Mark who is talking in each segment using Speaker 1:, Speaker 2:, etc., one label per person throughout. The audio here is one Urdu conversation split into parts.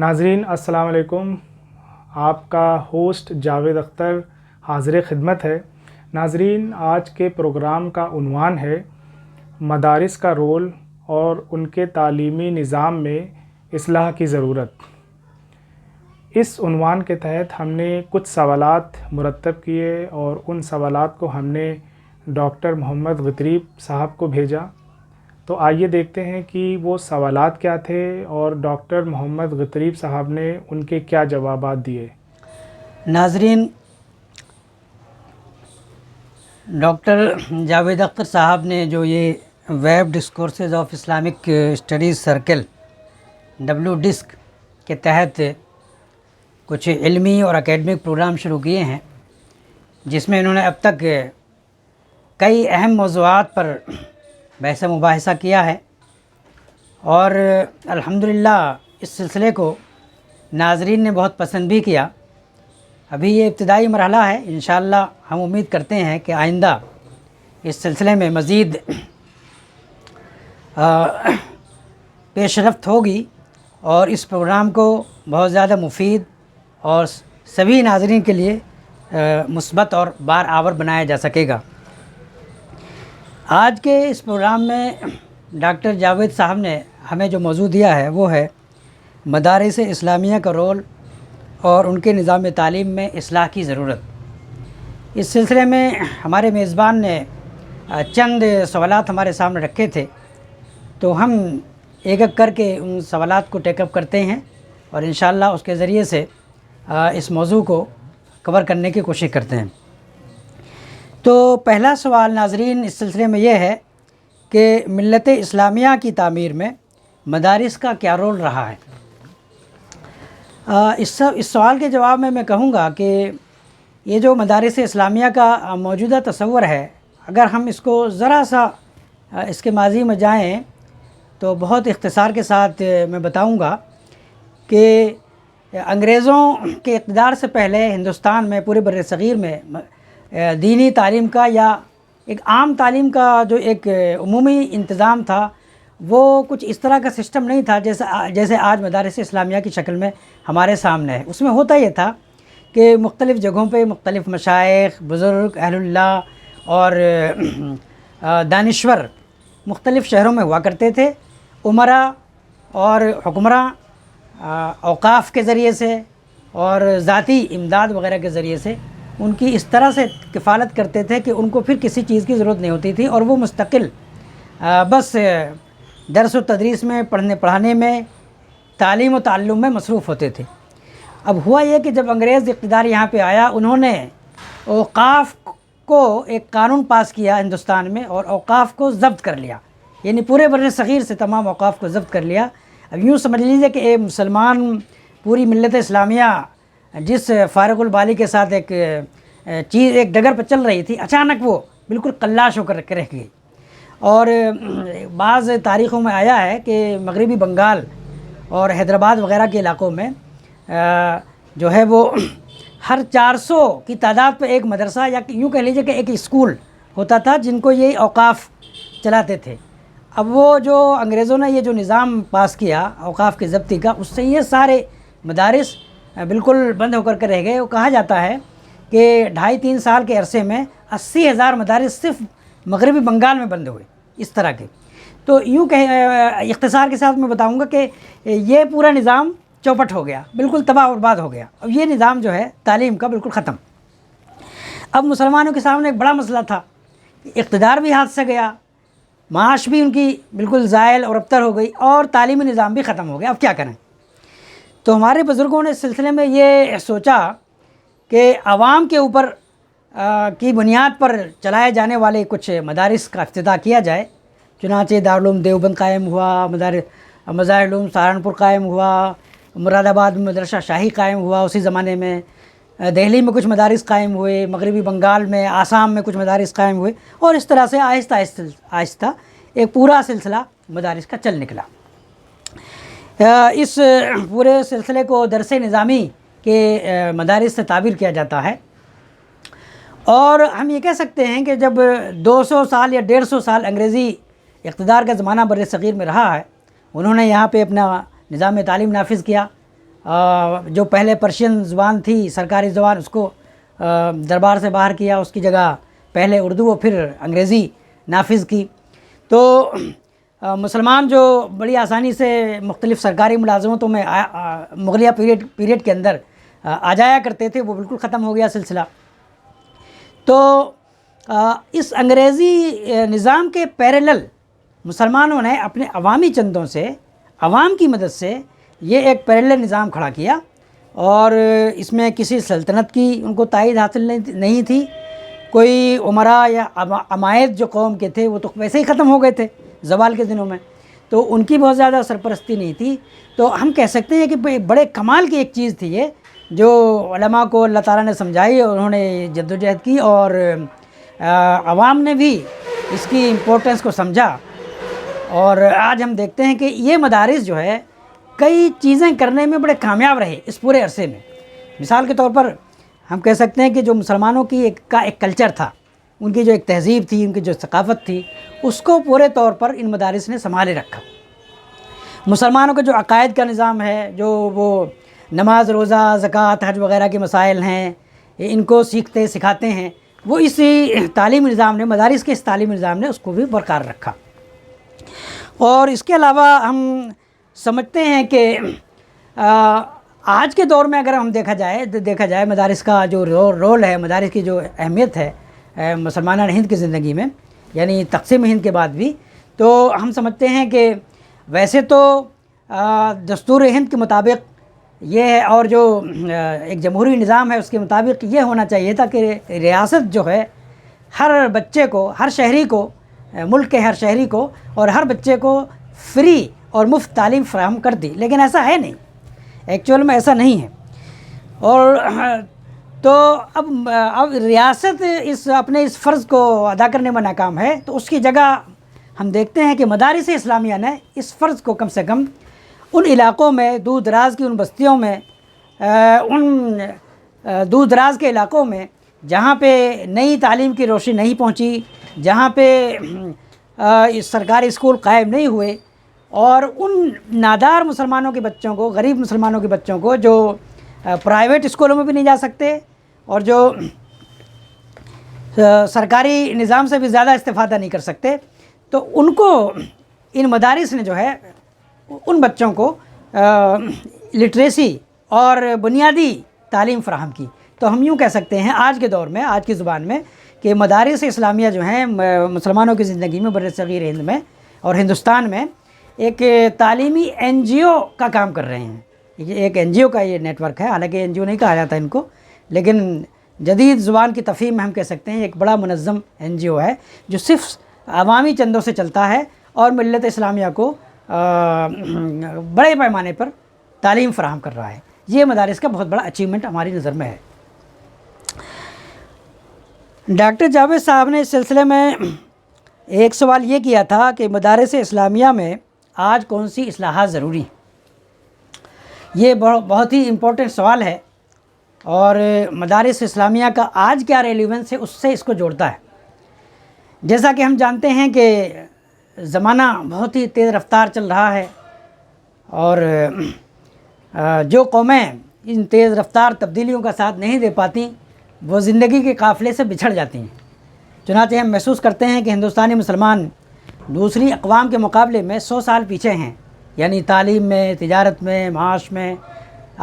Speaker 1: ناظرین السلام علیکم، آپ کا ہوسٹ جاوید اختر حاضر خدمت ہے۔ ناظرین، آج کے پروگرام کا عنوان ہے مدارس کا رول اور ان کے تعلیمی نظام میں اصلاح کی ضرورت۔ اس عنوان کے تحت ہم نے کچھ سوالات مرتب کیے اور ان سوالات کو ہم نے ڈاکٹر محمد غتریب صاحب کو بھیجا۔ تو آئیے دیکھتے ہیں کہ وہ سوالات کیا تھے اور ڈاکٹر محمد غتریب صاحب نے ان کے کیا جوابات دیے۔
Speaker 2: ناظرین، ڈاکٹر جاوید اختر صاحب نے جو یہ web discourses of Islamic studies circle disk کے تحت کچھ علمی اور اکیڈمک پروگرام شروع کیے ہیں، جس میں انہوں نے اب تک کئی اہم موضوعات پر بحث مباحثہ کیا ہے، اور الحمدللہ اس سلسلے کو ناظرین نے بہت پسند بھی کیا۔ ابھی یہ ابتدائی مرحلہ ہے، انشاءاللہ ہم امید کرتے ہیں کہ آئندہ اس سلسلے میں مزید پیش رفت ہوگی اور اس پروگرام کو بہت زیادہ مفید اور سبھی ناظرین کے لیے مثبت اور بار آور بنایا جا سکے گا۔ آج کے اس پروگرام میں ڈاکٹر جاوید صاحب نے ہمیں جو موضوع دیا ہے وہ ہے مدارس اسلامیہ کا رول اور ان کے نظام تعلیم میں اصلاح کی ضرورت۔ اس سلسلے میں ہمارے میزبان نے چند سوالات ہمارے سامنے رکھے تھے، تو ہم ایک ایک کر کے ان سوالات کو ٹیک اپ کرتے ہیں اور انشاءاللہ اس کے ذریعے سے اس موضوع کو کور کرنے کی کوشش کرتے ہیں۔ تو پہلا سوال ناظرین اس سلسلے میں یہ ہے کہ ملت اسلامیہ کی تعمیر میں مدارس کا کیا رول رہا ہے؟ اس سوال کے جواب میں کہوں گا کہ یہ جو مدارس اسلامیہ کا موجودہ تصور ہے، اگر ہم اس کو ذرا سا اس کے ماضی میں جائیں تو بہت اختصار کے ساتھ میں بتاؤں گا کہ انگریزوں کے اقتدار سے پہلے ہندوستان میں پورے بر صغیر میں دینی تعلیم کا یا ایک عام تعلیم کا جو ایک عمومی انتظام تھا، وہ کچھ اس طرح کا سسٹم نہیں تھا جیسے آج مدارس اسلامیہ کی شکل میں ہمارے سامنے ہے۔ اس میں ہوتا یہ تھا کہ مختلف جگہوں پہ مختلف مشائخ، بزرگ، اہل اللہ اور دانشور مختلف شہروں میں ہوا کرتے تھے۔ امراء اور حکمراں اوقاف کے ذریعے سے اور ذاتی امداد وغیرہ کے ذریعے سے ان کی اس طرح سے کفالت کرتے تھے کہ ان کو پھر کسی چیز کی ضرورت نہیں ہوتی تھی، اور وہ مستقل بس درس و تدریس میں، پڑھانے میں، تعلیم و تعلم میں مصروف ہوتے تھے۔ اب ہوا یہ کہ جب انگریز اقتدار یہاں پہ آیا، انہوں نے اوقاف کو ایک قانون پاس کیا ہندوستان میں، اور اوقاف کو ضبط کر لیا، یعنی پورے بر صغیر سے تمام اوقاف کو ضبط کر لیا۔ اب یوں سمجھ لیجیے کہ ایک مسلمان پوری ملت اسلامیہ جس فارغ البالی کے ساتھ ایک چیز ایک ڈگر پہ چل رہی تھی، اچانک وہ بالکل قلاش ہو کر رہ گئی۔ اور بعض تاریخوں میں آیا ہے کہ مغربی بنگال اور حیدرآباد وغیرہ کے علاقوں میں جو ہے وہ ہر 400 کی تعداد پہ ایک مدرسہ یا یوں کہہ لیجیے کہ ایک اسکول ہوتا تھا جن کو یہ اوقاف چلاتے تھے۔ اب وہ جو انگریزوں نے یہ جو نظام پاس کیا اوقاف کی ضبطی کا، اس سے یہ سارے مدارس بالکل بند ہو کر کے رہ گئے۔ وہ کہا جاتا ہے کہ 2.5-3 سال کے عرصے میں 80,000 مدارس صرف مغربی بنگال میں بند ہوئے اس طرح کے۔ تو یوں کہ اختصار کے ساتھ میں بتاؤں گا کہ یہ پورا نظام چوپٹ ہو گیا، بالکل تباہ و برباد ہو گیا۔ اب یہ نظام جو ہے تعلیم کا بالکل ختم۔ اب مسلمانوں کے سامنے ایک بڑا مسئلہ تھا، اقتدار بھی ہاتھ سے گیا، معاش بھی ان کی بالکل زائل اور ابتر ہو گئی، اور تعلیمی نظام بھی ختم ہو گیا۔ اب کیا کریں؟ تو ہمارے بزرگوں نے اس سلسلے میں یہ سوچا کہ عوام کے اوپر کی بنیاد پر چلائے جانے والے کچھ مدارس کا افتتاح کیا جائے۔ چنانچہ دارالعلوم دیوبند قائم ہوا، مظاہر علوم سہارنپور قائم ہوا، مراد آباد میں مدرسہ شاہی قائم ہوا اسی زمانے میں، دہلی میں کچھ مدارس قائم ہوئے، مغربی بنگال میں، آسام میں کچھ مدارس قائم ہوئے، اور اس طرح سے آہستہ آہستہ ایک پورا سلسلہ مدارس کا چل نکلا۔ اس پورے سلسلے کو درس نظامی کے مدارس سے تعبیر کیا جاتا ہے، اور ہم یہ کہہ سکتے ہیں کہ جب 200 سال یا 150 سال انگریزی اقتدار کا زمانہ بر صغیر میں رہا ہے، انہوں نے یہاں پہ اپنا نظام تعلیم نافذ کیا، جو پہلے پرشین زبان تھی سرکاری زبان اس کو دربار سے باہر کیا، اس کی جگہ پہلے اردو و پھر انگریزی نافذ کی۔ تو مسلمان جو بڑی آسانی سے مختلف سرکاری ملازمتوں میں مغلیہ پیریڈ کے اندر آ جایا کرتے تھے، وہ بالکل ختم ہو گیا سلسلہ۔ تو اس انگریزی نظام کے پیرلل مسلمانوں نے اپنے عوامی چندوں سے، عوام کی مدد سے یہ ایک پیرلل نظام کھڑا کیا، اور اس میں کسی سلطنت کی ان کو تائید حاصل نہیں تھی۔ کوئی امراء یا عمائد جو قوم کے تھے وہ تو ویسے ہی ختم ہو گئے تھے زوال کے دنوں میں، تو ان کی بہت زیادہ سرپرستی نہیں تھی۔ تو ہم کہہ سکتے ہیں کہ بڑے کمال کی ایک چیز تھی یہ، جو علماء کو اللہ تعالیٰ نے سمجھائی اور انہوں نے جد و جہد کی، اور عوام نے بھی اس کی امپورٹنس کو سمجھا۔ اور آج ہم دیکھتے ہیں کہ یہ مدارس جو ہے کئی چیزیں کرنے میں بڑے کامیاب رہے اس پورے عرصے میں۔ مثال کے طور پر ہم کہہ سکتے ہیں کہ جو مسلمانوں کی ایک کلچر تھا، ان کی جو ایک تہذیب تھی، ان کی جو ثقافت تھی، اس کو پورے طور پر ان مدارس نے سنبھالے رکھا۔ مسلمانوں کے جو عقائد کا نظام ہے، جو وہ نماز، روزہ، زکوٰۃ، حج وغیرہ کے مسائل ہیں، ان کو سیکھتے سکھاتے ہیں، وہ اسی تعلیمی نظام نے، مدارس کے اس تعلیمی نظام نے اس کو بھی برقرار رکھا۔ اور اس کے علاوہ ہم سمجھتے ہیں کہ آج کے دور میں اگر ہم دیکھا جائے مدارس کا جو رول ہے، مدارس کی جو اہمیت ہے مسلمانان ہند کی زندگی میں، یعنی تقسیم ہند کے بعد بھی، تو ہم سمجھتے ہیں کہ ویسے تو دستور ہند کے مطابق یہ ہے، اور جو ایک جمہوری نظام ہے اس کے مطابق یہ ہونا چاہیے تھا کہ ریاست جو ہے ہر بچے کو، ہر شہری کو، ملک کے ہر شہری کو اور ہر بچے کو فری اور مفت تعلیم فراہم کر دی، لیکن ایسا ہے نہیں، ایکچوئل میں ایسا نہیں ہے۔ اور تو اب ریاست اپنے اس فرض کو ادا کرنے میں ناکام ہے، تو اس کی جگہ ہم دیکھتے ہیں کہ مدارس اسلامیہ نے اس فرض کو کم سے کم ان علاقوں میں، دور دراز کی ان بستیوں میں، ان دور دراز کے علاقوں میں جہاں پہ نئی تعلیم کی روشنی نہیں پہنچی، جہاں پہ سرکاری اسکول قائم نہیں ہوئے، اور ان نادار مسلمانوں کے بچوں کو، غریب مسلمانوں کے بچوں کو جو پرائیویٹ اسکولوں میں بھی نہیں جا سکتے اور جو سرکاری نظام سے بھی زیادہ استفادہ نہیں کر سکتے، تو ان کو ان مدارس نے جو ہے ان بچوں کو لٹریسی اور بنیادی تعلیم فراہم کی۔ تو ہم یوں کہہ سکتے ہیں آج کے دور میں، آج کی زبان میں، کہ مدارس اسلامیہ جو ہیں مسلمانوں کی زندگی میں بر صغیر ہند میں اور ہندوستان میں ایک تعلیمی این جی او کا کام کر رہے ہیں۔ یہ ایک این جی او کا یہ نیٹ ورک ہے، حالانکہ این جی او نہیں کہا جاتا ان کو، لیکن جدید زبان کی تفہیم میں ہم کہہ سکتے ہیں ایک بڑا منظم این جی او ہے جو صرف عوامی چندوں سے چلتا ہے اور ملت اسلامیہ کو بڑے پیمانے پر تعلیم فراہم کر رہا ہے۔ یہ مدارس کا بہت بڑا اچیومنٹ ہماری نظر میں ہے۔ ڈاکٹر جاوید صاحب نے اس سلسلے میں ایک سوال یہ کیا تھا کہ مدارس اسلامیہ میں آج کون سی اصلاحات ضروری؟ یہ بہت ہی امپورٹنٹ سوال ہے، اور مدارس اسلامیہ کا آج کیا ریلیونس ہے اس سے اس کو جوڑتا ہے۔ جیسا کہ ہم جانتے ہیں کہ زمانہ بہت ہی تیز رفتار چل رہا ہے، اور جو قومیں ان تیز رفتار تبدیلیوں کا ساتھ نہیں دے پاتی وہ زندگی کے قافلے سے بچھڑ جاتی ہیں۔ چنانچہ ہم محسوس کرتے ہیں کہ ہندوستانی مسلمان دوسری اقوام کے مقابلے میں 100 سال پیچھے ہیں، یعنی تعلیم میں، تجارت میں، معاش میں،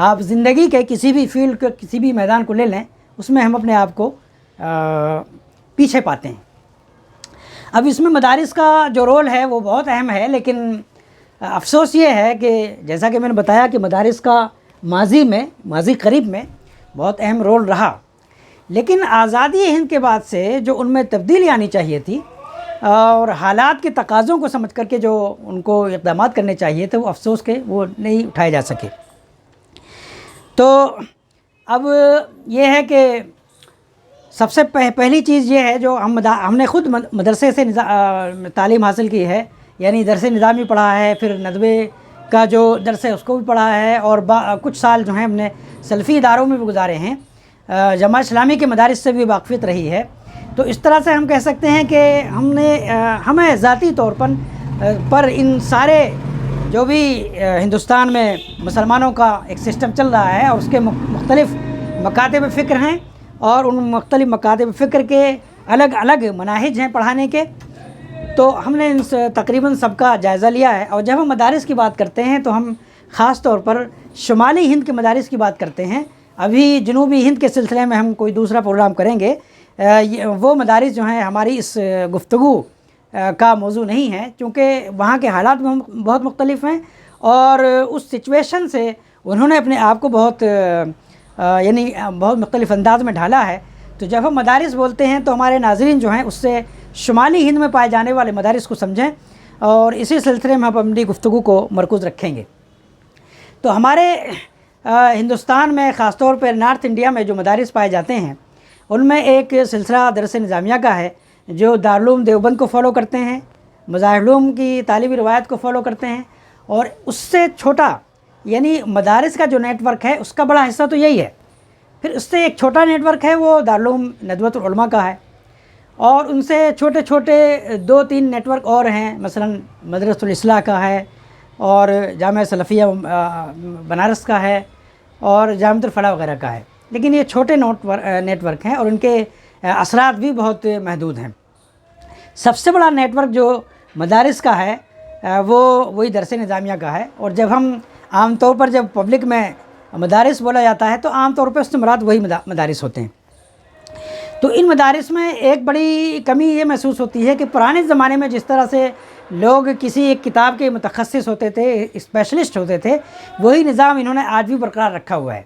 Speaker 2: آپ زندگی کے کسی بھی فیلڈ کے کسی بھی میدان کو لے لیں، اس میں ہم اپنے آپ کو پیچھے پاتے ہیں۔ اب اس میں مدارس کا جو رول ہے وہ بہت اہم ہے، لیکن افسوس یہ ہے کہ جیسا کہ میں نے بتایا کہ مدارس کا ماضی قریب میں بہت اہم رول رہا، لیکن آزادی ہند کے بعد سے جو ان میں تبدیلی آنی چاہیے تھی اور حالات کے تقاضوں کو سمجھ کر کے جو ان کو اقدامات کرنے چاہیے تھے، وہ افسوس کے وہ نہیں اٹھائے جا سکے۔ تو اب یہ ہے کہ سب سے پہلی چیز یہ ہے جو ہم نے خود مدرسے سے تعلیم حاصل کی ہے، یعنی درس نظامی پڑھا ہے، پھر ندوے کا جو درس ہے اس کو بھی پڑھا ہے، اور کچھ سال جو ہیں ہم نے سلفی اداروں میں بھی گزارے ہیں، جماعت اسلامی کے مدارس سے بھی واقفیت رہی ہے۔ تو اس طرح سے ہم کہہ سکتے ہیں کہ ہمیں ذاتی طور پر ان سارے جو بھی ہندوستان میں مسلمانوں کا ایک سسٹم چل رہا ہے اور اس کے مختلف مکاتب فکر ہیں اور ان مختلف مکاتب فکر کے الگ الگ مناہج ہیں پڑھانے کے، تو ہم نے ان سے تقریباً سب کا جائزہ لیا ہے۔ اور جب ہم مدارس کی بات کرتے ہیں تو ہم خاص طور پر شمالی ہند کے مدارس کی بات کرتے ہیں۔ ابھی جنوبی ہند کے سلسلے میں ہم کوئی دوسرا پروگرام کریں گے، وہ مدارس جو ہیں ہماری اس گفتگو کا موضوع نہیں ہے، چونکہ وہاں کے حالات بہت مختلف ہیں اور اس سچویشن سے انہوں نے اپنے آپ کو بہت بہت مختلف انداز میں ڈھالا ہے۔ تو جب ہم مدارس بولتے ہیں تو ہمارے ناظرین جو ہیں اس سے شمالی ہند میں پائے جانے والے مدارس کو سمجھیں، اور اسی سلسلے میں ہم اپنی گفتگو کو مرکوز رکھیں گے۔ تو ہمارے ہندوستان میں خاص طور پر نارتھ انڈیا میں جو مدارس پائے جاتے ہیں ان میں ایک سلسلہ درس نظامیہ کا ہے جو دارالعلوم دیوبند کو فالو کرتے ہیں، مظاہر علوم کی تعلیمی روایت کو فالو کرتے ہیں، اور اس سے چھوٹا یعنی مدارس کا جو نیٹ ورک ہے اس کا بڑا حصہ تو یہی ہے۔ پھر اس سے ایک چھوٹا نیٹ ورک ہے وہ دارالعلوم ندوۃ العلماء کا ہے، اور ان سے چھوٹے چھوٹے 2-3 نیٹ ورک اور ہیں، مثلا مدرسۃ الاصلاح کا ہے، اور جامعہ سلفیہ بنارس کا ہے، اور جامعۃ الفلاح وغیرہ کا ہے۔ لیکن یہ چھوٹے نیٹ ورک ہیں اور ان کے اثرات بھی بہت محدود ہیں۔ سب سے بڑا نیٹ ورک جو مدارس کا ہے وہی درس نظامیہ کا ہے، اور جب ہم عام طور پر جب پبلک میں مدارس بولا جاتا ہے تو عام طور پر اس سے مراد وہی مدارس ہوتے ہیں۔ تو ان مدارس میں ایک بڑی کمی یہ محسوس ہوتی ہے کہ پرانے زمانے میں جس طرح سے لوگ کسی ایک کتاب کے متخصص ہوتے تھے، اسپیشلسٹ ہوتے تھے، وہی نظام انہوں نے آج بھی برقرار رکھا ہوا ہے۔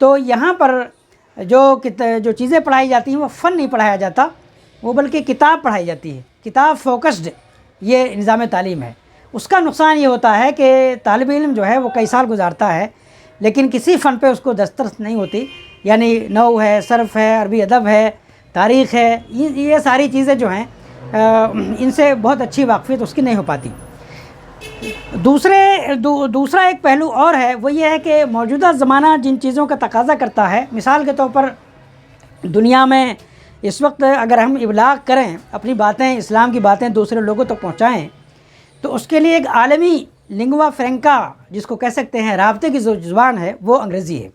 Speaker 2: تو یہاں پر جو چیزیں پڑھائی جاتی ہیں وہ فن نہیں پڑھایا جاتا، وہ بلکہ کتاب پڑھائی جاتی ہے، کتاب فوکسڈ یہ نظام تعلیم ہے۔ اس کا نقصان یہ ہوتا ہے کہ طالب علم جو ہے وہ کئی سال گزارتا ہے لیکن کسی فن پہ اس کو دسترس نہیں ہوتی، یعنی نحو ہے، صرف ہے، عربی ادب ہے، تاریخ ہے، یہ ساری چیزیں جو ہیں ان سے بہت اچھی واقفیت اس کی نہیں ہو پاتی۔ دوسرا ایک پہلو اور ہے، وہ یہ ہے کہ موجودہ زمانہ جن چیزوں کا تقاضا کرتا ہے، مثال کے طور پر دنیا میں اس وقت اگر ہم ابلاغ کریں، اپنی باتیں، اسلام کی باتیں دوسرے لوگوں تک پہنچائیں، تو اس کے لیے ایک عالمی لنگوا فرینکا جس کو کہہ سکتے ہیں، رابطے کی جو زبان ہے وہ انگریزی ہے۔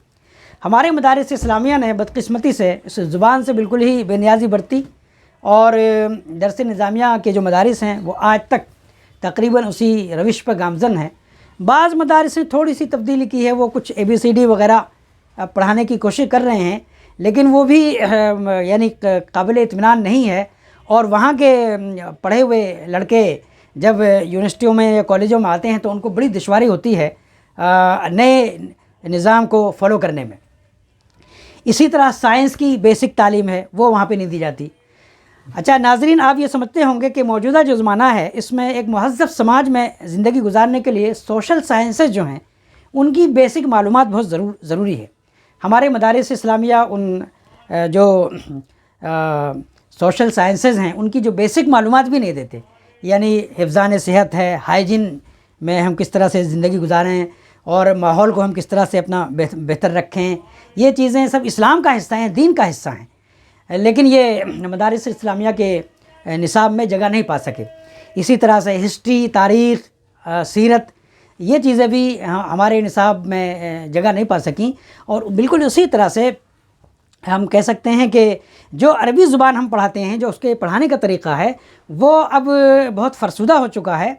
Speaker 2: ہمارے مدارس اسلامیہ نے بدقسمتی سے اس زبان سے بالکل ہی بے نیازی برتی، اور درس نظامیہ کے جو مدارس ہیں وہ آج تک تقریباً اسی روش پر گامزن ہیں۔ بعض مدارس نے تھوڑی سی تبدیلی کی ہے، وہ کچھ ABCD وغیرہ پڑھانے کی کوشش کر رہے ہیں، لیکن وہ بھی یعنی قابل اطمینان نہیں ہے، اور وہاں کے پڑھے ہوئے لڑکے جب یونیورسٹیوں میں یا کالجوں میں آتے ہیں تو ان کو بڑی دشواری ہوتی ہے نئے نظام کو فالو کرنے میں۔ اسی طرح سائنس کی بیسک تعلیم ہے وہ وہاں پہ نہیں دی جاتی۔ اچھا ناظرین، آپ یہ سمجھتے ہوں گے کہ موجودہ جو زمانہ ہے اس میں ایک مہذب سماج میں زندگی گزارنے کے لیے سوشل سائنسز جو ہیں ان کی بیسک معلومات بہت ضروری ہے۔ ہمارے مدارس اسلامیہ ان جو سوشل سائنسز ہیں ان کی جو بیسک معلومات بھی نہیں دیتے، یعنی حفظان صحت ہے، ہائیجین میں ہم کس طرح سے زندگی گزاریں، اور ماحول کو ہم کس طرح سے اپنا بہتر رکھیں، یہ چیزیں سب اسلام کا حصہ ہیں، دین کا حصہ ہیں، لیکن یہ مدارس اسلامیہ کے نصاب میں جگہ نہیں پا سکے۔ اسی طرح سے ہسٹری، تاریخ، سیرت، یہ چیزیں بھی ہمارے نصاب میں جگہ نہیں پا سکیں، اور بالکل اسی طرح سے ہم کہہ سکتے ہیں کہ جو عربی زبان ہم پڑھاتے ہیں، جو اس کے پڑھانے کا طریقہ ہے وہ اب بہت فرسودہ ہو چکا ہے۔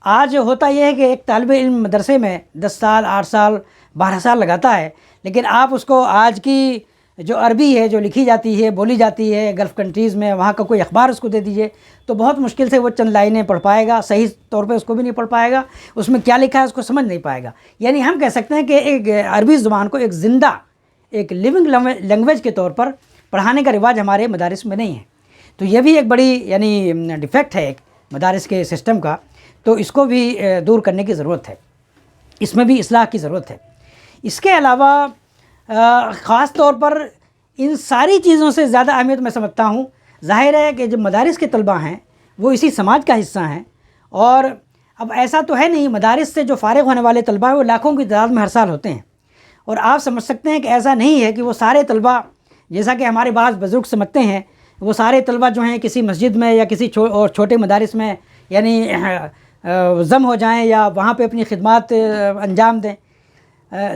Speaker 2: آج ہوتا یہ ہے کہ ایک طالب علم مدرسے میں 10 سال، 8 سال، 12 سال لگاتا ہے، لیکن آپ اس کو آج کی جو عربی ہے جو لکھی جاتی ہے، بولی جاتی ہے گلف کنٹریز میں، وہاں کا کوئی اخبار اس کو دے دیجئے تو بہت مشکل سے وہ چند لائنیں پڑھ پائے گا، صحیح طور پہ اس کو بھی نہیں پڑھ پائے گا، اس میں کیا لکھا ہے اس کو سمجھ نہیں پائے گا۔ یعنی ہم کہہ سکتے ہیں کہ ایک عربی زبان کو ایک زندہ، ایک لیونگ لینگویج کے طور پر پڑھانے کا رواج ہمارے مدارس میں نہیں ہے۔ تو یہ بھی ایک بڑی یعنی ڈیفیکٹ ہے ایک مدارس کے سسٹم کا، تو اس کو بھی دور کرنے کی ضرورت ہے، اس میں بھی اصلاح کی ضرورت ہے۔ اس کے علاوہ خاص طور پر ان ساری چیزوں سے زیادہ اہمیت میں سمجھتا ہوں، ظاہر ہے کہ جو مدارس کے طلباء ہیں وہ اسی سماج کا حصہ ہیں، اور اب ایسا تو ہے نہیں، مدارس سے جو فارغ ہونے والے طلباء ہیں وہ لاکھوں کی تعداد میں ہر سال ہوتے ہیں، اور آپ سمجھ سکتے ہیں کہ ایسا نہیں ہے کہ وہ سارے طلباء، جیسا کہ ہمارے بعض بزرگ سمجھتے ہیں، وہ سارے طلباء جو ہیں کسی مسجد میں یا کسی اور چھوٹے مدارس میں یعنی ضم ہو جائیں یا وہاں پہ اپنی خدمات انجام دیں۔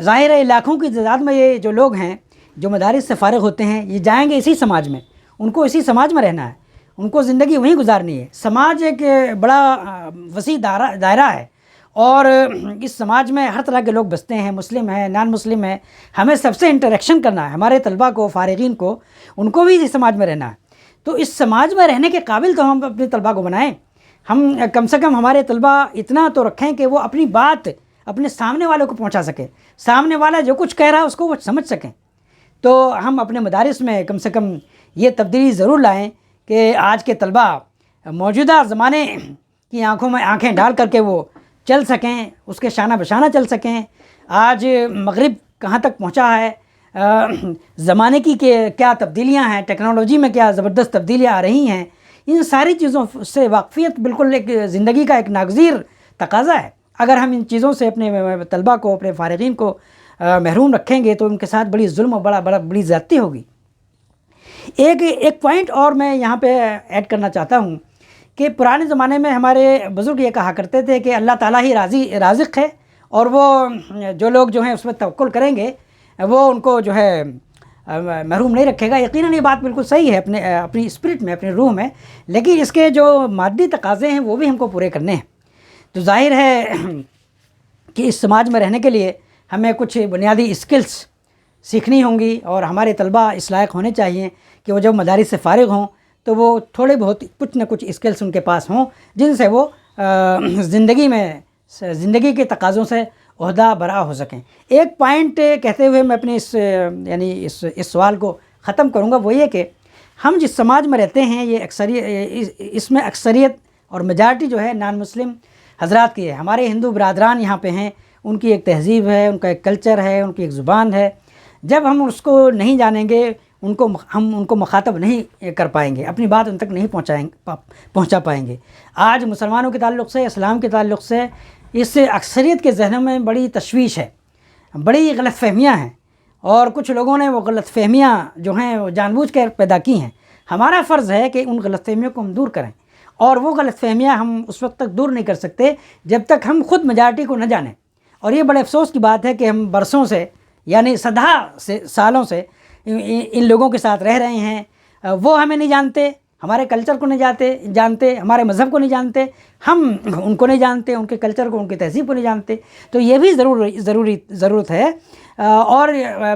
Speaker 2: ظاہر ہے علاقوں کی تعداد میں یہ جو لوگ ہیں جو مدارس سے فارغ ہوتے ہیں یہ جائیں گے اسی سماج میں، ان کو اسی سماج میں رہنا ہے، ان کو زندگی وہیں گزارنی ہے۔ سماج ایک بڑا وسیع دائرہ ہے اور اس سماج میں ہر طرح کے لوگ بستے ہیں، مسلم ہیں، نان مسلم ہیں۔ ہمیں سب سے انٹریکشن کرنا ہے، ہمارے طلباء کو، فارغین کو، ان کو بھی اسی سماج میں رہنا ہے۔ تو اس سماج میں رہنے کے قابل تو ہم اپنے طلباء کو بنائیں، ہم کم سے کم ہمارے طلباء اتنا تو رکھیں کہ وہ اپنی بات اپنے سامنے والوں کو پہنچا سکیں، سامنے والا جو کچھ کہہ رہا ہے اس کو وہ سمجھ سکیں۔ تو ہم اپنے مدارس میں کم سے کم یہ تبدیلی ضرور لائیں کہ آج کے طلباء موجودہ زمانے کی آنکھوں میں آنکھیں ڈال کر کے وہ چل سکیں، اس کے شانہ بشانہ چل سکیں۔ آج مغرب کہاں تک پہنچا ہے، زمانے کی کیا تبدیلیاں ہیں، ٹیکنالوجی میں کیا زبردست تبدیلیاں آ رہی ہیں، ان ساری چیزوں سے واقفیت بالکل ایک زندگی کا ایک ناگزیر تقاضا ہے۔ اگر ہم ان چیزوں سے اپنے طلباء کو، اپنے فارغین کو محروم رکھیں گے تو ان کے ساتھ بڑی ظلم اور بڑی زیادتی ہوگی۔ ایک پوائنٹ اور میں یہاں پہ ایڈ کرنا چاہتا ہوں کہ پرانے زمانے میں ہمارے بزرگ یہ کہا کرتے تھے کہ اللہ تعالیٰ ہی رازق ہے اور وہ جو لوگ جو ہیں اس میں توکل کریں گے وہ ان کو جو ہے محروم نہیں رکھے گا۔ یقیناً یہ بات بالکل صحیح ہے اپنی اسپرٹ میں، اپنی روح میں، لیکن اس کے جو مادی تقاضے ہیں وہ بھی ہم کو پورے کرنے ہیں۔ تو ظاہر ہے کہ اس سماج میں رہنے کے لیے ہمیں کچھ بنیادی اسکلس سیکھنی ہوں گی اور ہمارے طلباء اس لائق ہونے چاہیے کہ وہ جب مدارس سے فارغ ہوں تو وہ تھوڑے بہت کچھ نہ کچھ اسکلس ان کے پاس ہوں جن سے وہ زندگی کے تقاضوں سے عہدہ برآ ہو سکیں۔ ایک پوائنٹ کہتے ہوئے میں اپنے اس سوال کو ختم کروں گا، وہ یہ کہ ہم جس سماج میں رہتے ہیں یہ اس میں اکثریت اور میجارٹی جو ہے نان مسلم حضرات کی ہے۔ ہمارے ہندو برادران یہاں پہ ہیں، ان کی ایک تہذیب ہے، ان کا ایک کلچر ہے، ان کی ایک زبان ہے۔ جب ہم اس کو نہیں جانیں گے، ہم ان کو مخاطب نہیں کر پائیں گے، اپنی بات ان تک نہیں پہنچا پائیں گے۔ آج مسلمانوں کے تعلق سے، اسلام کے تعلق سے اس اکثریت کے ذہنوں میں بڑی تشویش ہے، بڑی غلط فہمیاں ہیں اور کچھ لوگوں نے وہ غلط فہمیاں جو ہیں وہ جان بوجھ کر پیدا کی ہیں۔ ہمارا فرض ہے کہ ان غلط فہمیوں کو ہم دور کریں، اور وہ غلط فہمیاں ہم اس وقت تک دور نہیں کر سکتے جب تک ہم خود میجارٹی کو نہ جانیں۔ اور یہ بڑے افسوس کی بات ہے کہ ہم برسوں سے، یعنی سالوں سے ان لوگوں کے ساتھ رہ رہے ہیں، وہ ہمیں نہیں جانتے، ہمارے کلچر کو نہیں جانتے، ہمارے مذہب کو نہیں جانتے، ہم ان کو نہیں جانتے، ان کے کلچر کو، ان کی تہذیب کو نہیں جانتے۔ تو یہ بھی ضرورت ہے۔ اور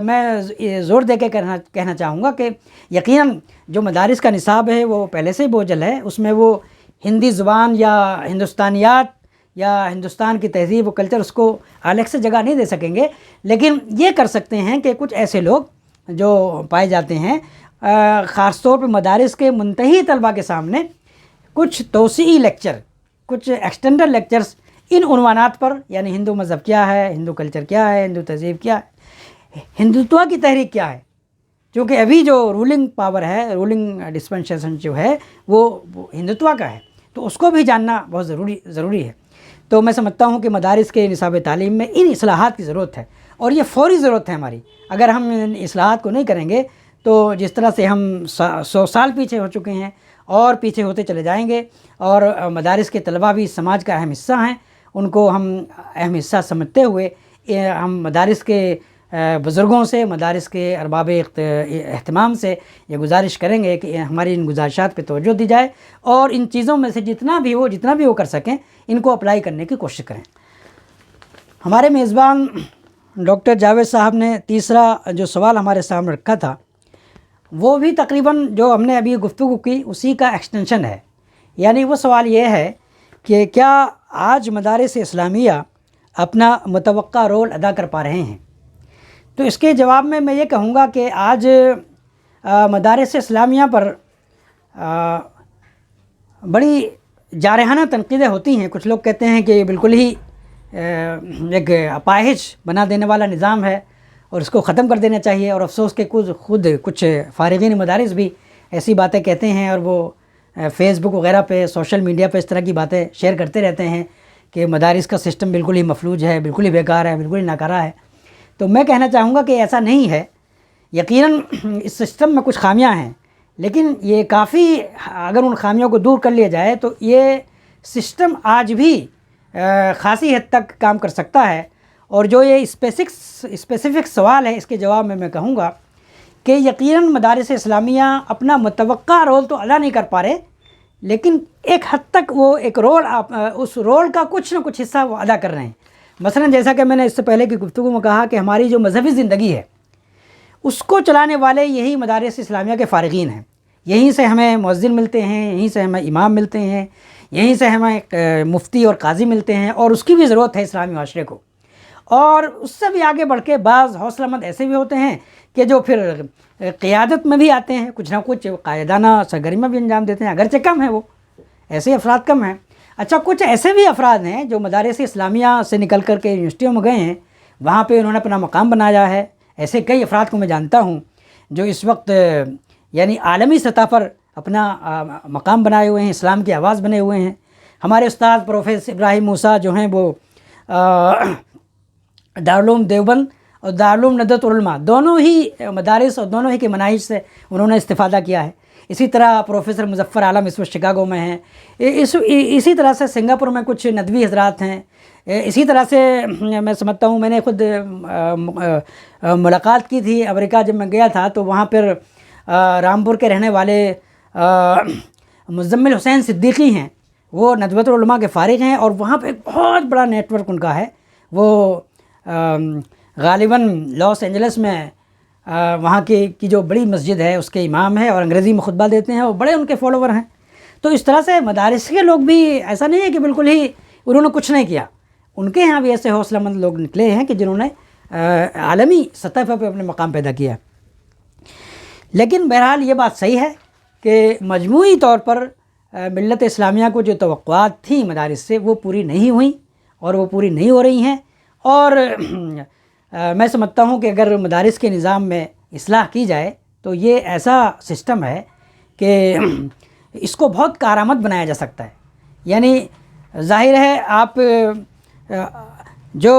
Speaker 2: میں زور دے کے کہنا چاہوں گا کہ یقیناً جو مدارس کا نصاب ہے وہ پہلے سے ہی بوجھل ہے، اس میں وہ ہندی زبان یا ہندوستانیات یا ہندوستان کی تہذیب و کلچر اس کو الگ سے جگہ نہیں دے سکیں گے، لیکن یہ کر سکتے ہیں کہ کچھ ایسے لوگ جو پائے جاتے ہیں خاص طور پہ مدارس کے منتہی طلباء کے سامنے کچھ توسیعی لیکچر، کچھ ایکسٹینڈڈ لیکچرز ان عنوانات پر، یعنی ہندو مذہب کیا ہے، ہندو کلچر کیا ہے، ہندو تہذیب کیا ہے، ہندوتوا کی تحریک کیا ہے، کیونکہ ابھی جو رولنگ پاور ہے، رولنگ ڈسپنسیشن جو ہے وہ ہندوتوا کا ہے، تو اس کو بھی جاننا بہت ضروری ہے۔ تو میں سمجھتا ہوں کہ مدارس کے نصاب تعلیم میں ان اصلاحات کی ضرورت ہے اور یہ فوری ضرورت ہے ہماری۔ اگر ہم ان اصلاحات کو نہیں کریں گے تو جس طرح سے ہم 100 سال پیچھے ہو چکے ہیں اور پیچھے ہوتے چلے جائیں گے، اور مدارس کے طلباء بھی سماج کا اہم حصہ ہیں، ان کو ہم اہم حصہ سمجھتے ہوئے ہم مدارس کے بزرگوں سے، مدارس کے ارباب اہتمام سے یہ گزارش کریں گے کہ ہماری ان گزارشات پہ توجہ دی جائے اور ان چیزوں میں سے جتنا بھی وہ کر سکیں ان کو اپلائی کرنے کی کوشش کریں۔ ہمارے میزبان ڈاکٹر جاوید صاحب نے تیسرا جو سوال ہمارے سامنے رکھا تھا وہ بھی تقریباً جو ہم نے ابھی گفتگو کی اسی کا ایکسٹینشن ہے، یعنی وہ سوال یہ ہے کہ کیا آج مدارس اسلامیہ اپنا متوقع رول ادا کر پا رہے ہیں؟ تو اس کے جواب میں یہ کہوں گا کہ آج مدارس اسلامیہ پر بڑی جارحانہ تنقیدیں ہوتی ہیں۔ کچھ لوگ کہتے ہیں کہ یہ بالکل ہی ایک اپاہج بنا دینے والا نظام ہے اور اس کو ختم کر دینا چاہیے، اور افسوس کہ خود کچھ فارغین مدارس بھی ایسی باتیں کہتے ہیں اور وہ فیس بک وغیرہ پہ، سوشل میڈیا پہ اس طرح کی باتیں شیئر کرتے رہتے ہیں کہ مدارس کا سسٹم بالکل ہی مفلوج ہے، بالکل ہی بیکار ہے، بالکل ہی ناکارہ ہے۔ تو میں کہنا چاہوں گا کہ ایسا نہیں ہے، یقیناً اس سسٹم میں کچھ خامیاں ہیں، لیکن یہ کافی، اگر ان خامیوں کو دور کر لیا جائے تو یہ سسٹم آج بھی خاصی حد تک کام کر سکتا ہے. اور جو یہ اسپیسیفک سوال ہے اس کے جواب میں کہوں گا کہ یقیناً مدارس اسلامیہ اپنا متوقع رول تو ادا نہیں کر پا رہے، لیکن ایک حد تک وہ ایک رول اس رول کا کچھ نہ کچھ حصہ وہ ادا کر رہے ہیں. مثلا جیسا کہ میں نے اس سے پہلے کی گفتگو میں کہا کہ ہماری جو مذہبی زندگی ہے اس کو چلانے والے یہی مدارس اسلامیہ کے فارغین ہیں. یہیں سے ہمیں مؤذن ملتے ہیں، یہیں سے ہمیں امام ملتے ہیں، یہیں سے ہمیں مفتی اور قاضی ملتے ہیں، اور اس کی بھی ضرورت ہے اسلامی معاشرے کو. اور اس سے بھی آگے بڑھ کے بعض حوصلہ مند ایسے بھی ہوتے ہیں کہ جو پھر قیادت میں بھی آتے ہیں، کچھ نہ کچھ قائدانہ سرگرمیاں بھی انجام دیتے ہیں، اگرچہ کم ہیں، وہ ایسے افراد کم ہیں. اچھا، کچھ ایسے بھی افراد ہیں جو مدارس اسلامیہ سے نکل کر کے یونیورسٹیوں میں گئے ہیں، وہاں پہ انہوں نے اپنا مقام بنایا ہے. ایسے کئی افراد کو میں جانتا ہوں جو اس وقت یعنی عالمی سطح پر اپنا مقام بنائے ہوئے ہیں، اسلام کی آواز بنے ہوئے ہیں. ہمارے استاد پروفیسر ابراہیم موسیٰ جو ہیں وہ دارالعلوم دیوبند اور دارالعلوم ندوۃ العلماء دونوں ہی مدارس اور دونوں ہی کے مناہج سے انہوں نے استفادہ کیا ہے. اسی طرح پروفیسر مظفر عالم اس وقت شکاگو میں ہیں. اسی طرح سے سنگاپور میں کچھ ندوی حضرات ہیں. اسی طرح سے میں سمجھتا ہوں، میں نے خود ملاقات کی تھی امریکہ جب میں گیا تھا، تو وہاں پر رامپور کے رہنے والے مزمل حسین صدیقی ہیں، وہ ندوۃ العلماء کے فارغ ہیں، اور وہاں پہ ایک بہت بڑا نیٹ ورک ان کا ہے. وہ غالباً لاس اینجلس میں وہاں کی جو بڑی مسجد ہے اس کے امام ہے، اور انگریزی میں خطبہ دیتے ہیں، اور بڑے ان کے فالوور ہیں. تو اس طرح سے مدارس کے لوگ بھی ایسا نہیں ہے کہ بالکل ہی انہوں نے کچھ نہیں کیا. ان کے یہاں بھی ایسے حوصلہ مند لوگ نکلے ہیں کہ جنہوں نے عالمی سطح پہ اپنے مقام پیدا کیا. لیکن بہرحال یہ بات صحیح ہے کہ مجموعی طور پر ملت اسلامیہ کو جو توقعات تھیں مدارس سے وہ پوری نہیں ہوئیں، اور وہ پوری نہیں ہو رہی ہیں. اور میں سمجھتا ہوں کہ اگر مدارس کے نظام میں اصلاح کی جائے تو یہ ایسا سسٹم ہے کہ اس کو بہت کارآمد بنایا جا سکتا ہے. یعنی ظاہر ہے آپ جو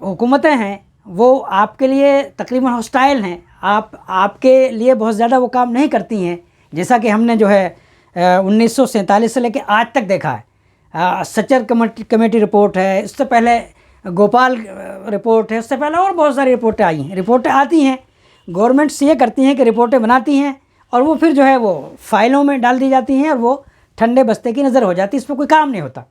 Speaker 2: حکومتیں ہیں وہ آپ کے لیے تقریباً ہاسٹائل ہیں، آپ کے لیے بہت زیادہ وہ کام نہیں کرتی ہیں، جیسا کہ ہم نے جو ہے 1947 سے لے کے آج تک دیکھا ہے. سچر کمیٹی رپورٹ ہے، اس سے پہلے گوپال رپورٹ ہے، اس سے پہلے اور بہت ساری رپورٹیں آئی ہیں. رپورٹیں آتی ہیں، گورنمنٹس یہ کرتی ہیں کہ رپورٹیں بناتی ہیں اور وہ پھر جو ہے وہ فائلوں میں ڈال دی جاتی ہیں، اور وہ ٹھنڈے بستے کی نظر ہو جاتی ہے، اس پہ کوئی کام نہیں ہوتا.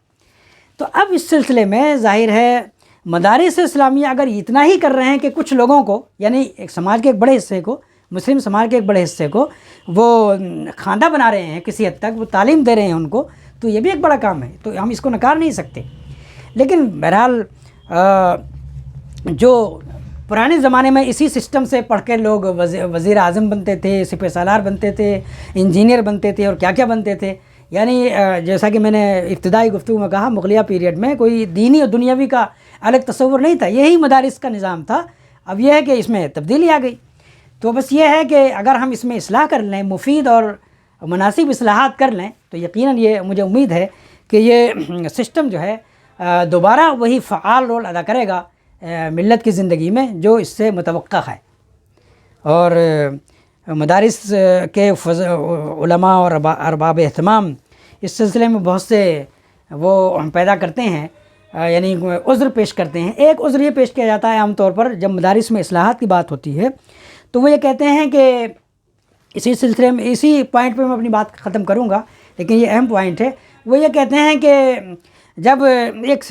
Speaker 2: تو اب اس سلسلے میں ظاہر ہے مدارس اسلامیہ اگر اتنا ہی کر رہے ہیں کہ کچھ لوگوں کو، یعنی ایک سماج کے ایک بڑے حصے کو، مسلم سماج کے ایک بڑے حصے کو وہ خواندہ بنا رہے ہیں، کسی حد تک وہ تعلیم دے رہے ہیں ان کو، تو یہ بھی ایک بڑا کام ہے، تو ہم اس کو نکار نہیں سکتے. لیکن بہرحال جو پرانے زمانے میں اسی سسٹم سے پڑھ کے لوگ وزیر اعظم بنتے تھے، سپہ سالار بنتے تھے، انجینئر بنتے تھے، اور کیا کیا بنتے تھے. یعنی جیسا کہ میں نے ابتدائی گفتگو میں کہا، مغلیہ پیریڈ میں کوئی دینی اور دنیاوی کا الگ تصور نہیں تھا، یہی مدارس کا نظام تھا. اب یہ ہے کہ اس میں تبدیلی آ گئی. تو بس یہ ہے کہ اگر ہم اس میں اصلاح کر لیں، مفید اور مناسب اصلاحات کر لیں، تو یقیناً یہ مجھے امید ہے کہ یہ سسٹم جو ہے دوبارہ وہی فعال رول ادا کرے گا ملت کی زندگی میں جو اس سے متوقع ہے. اور مدارس کے علماء اور ارباب اہتمام اس سلسلے میں بہت سے وہ پیدا کرتے ہیں، یعنی عذر پیش کرتے ہیں. ایک عذر یہ پیش کیا جاتا ہے عام طور پر جب مدارس میں اصلاحات کی بات ہوتی ہے، تو وہ یہ کہتے ہیں کہ اسی سلسلے میں، اسی پوائنٹ پہ میں اپنی بات ختم کروں گا، لیکن یہ اہم پوائنٹ ہے. وہ یہ کہتے ہیں کہ جب ایک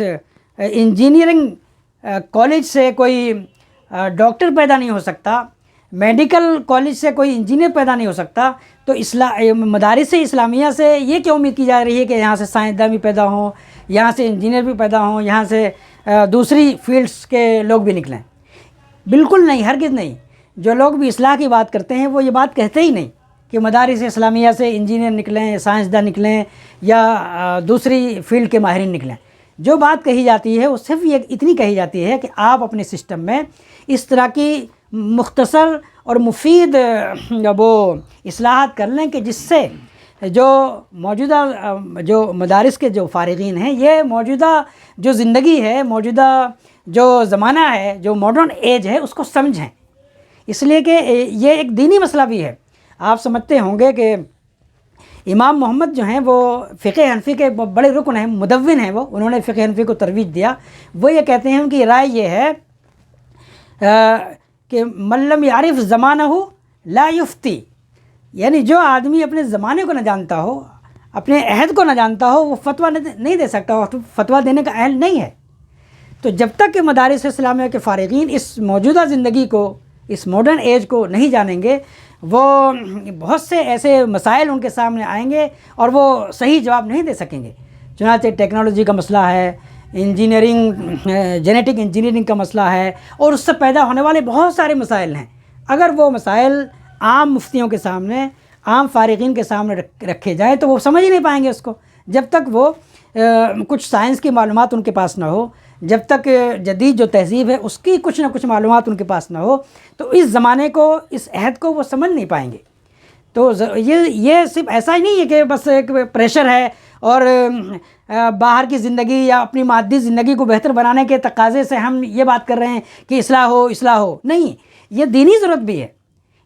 Speaker 2: انجینئرنگ کالج سے کوئی ڈاکٹر پیدا نہیں ہو سکتا، میڈیکل کالج سے کوئی انجینئر پیدا نہیں ہو سکتا، تو مدارس اسلامیہ سے یہ کیوں امید کی جا رہی ہے کہ یہاں سے سائنسداں بھی پیدا ہوں، یہاں سے انجینئر بھی پیدا ہوں، یہاں سے دوسری فیلڈس کے لوگ بھی نکلیں؟ بالکل نہیں، ہرگز نہیں. جو لوگ بھی اصلاح کی بات کرتے ہیں وہ یہ بات کہتے ہی نہیں کہ مدارس اسلامیہ سے انجینئر نکلیں، سائنسداں نکلیں، یا دوسری فیلڈ کے ماہرین نکلیں. جو بات کہی جاتی ہے وہ صرف یہ اتنی کہی جاتی ہے کہ آپ اپنے سسٹم میں اس طرح کی مختصر اور مفید وہ اصلاحات کر لیں کہ جس سے جو موجودہ جو مدارس کے جو فارغین ہیں، یہ موجودہ جو زندگی ہے، موجودہ جو زمانہ ہے، جو ماڈرن ایج ہے، اس کو سمجھیں. اس لیے کہ یہ ایک دینی مسئلہ بھی ہے. آپ سمجھتے ہوں گے کہ امام محمد جو ہیں وہ فقہ حنفی کے بڑے رکن ہیں، مدون ہیں، وہ انہوں نے فقہ حنفی کو ترویج دیا. وہ یہ کہتے ہیں، ان کی رائے یہ ہے کہ من لم یعرف زمانہ لا یفتی، یعنی جو آدمی اپنے زمانے کو نہ جانتا ہو، اپنے عہد کو نہ جانتا ہو، وہ فتویٰ نہیں دے سکتا، وہ فتویٰ دینے کا اہل نہیں ہے. تو جب تک کہ مدارس اسلامیہ کے فارغین اس موجودہ زندگی کو، اس ماڈرن ایج کو نہیں جانیں گے، وہ بہت سے ایسے مسائل ان کے سامنے آئیں گے اور وہ صحیح جواب نہیں دے سکیں گے. چنانچہ ٹیکنالوجی کا مسئلہ ہے، انجینئرنگ، جینیٹک انجینئرنگ کا مسئلہ ہے، اور اس سے پیدا ہونے والے بہت سارے مسائل ہیں. اگر وہ مسائل عام مفتیوں کے سامنے، عام فارغین کے سامنے رکھے جائیں تو وہ سمجھ ہی نہیں پائیں گے اس کو. جب تک وہ کچھ سائنس کی معلومات ان کے پاس نہ ہو، جب تک جدید جو تہذیب ہے اس کی کچھ نہ کچھ معلومات ان کے پاس نہ ہو، تو اس زمانے کو، اس عہد کو وہ سمجھ نہیں پائیں گے. تو یہ صرف ایسا ہی نہیں ہے کہ بس ایک پریشر ہے اور باہر کی زندگی یا اپنی مادی زندگی کو بہتر بنانے کے تقاضے سے ہم یہ بات کر رہے ہیں کہ اصلاح ہو. نہیں، یہ دینی ضرورت بھی ہے،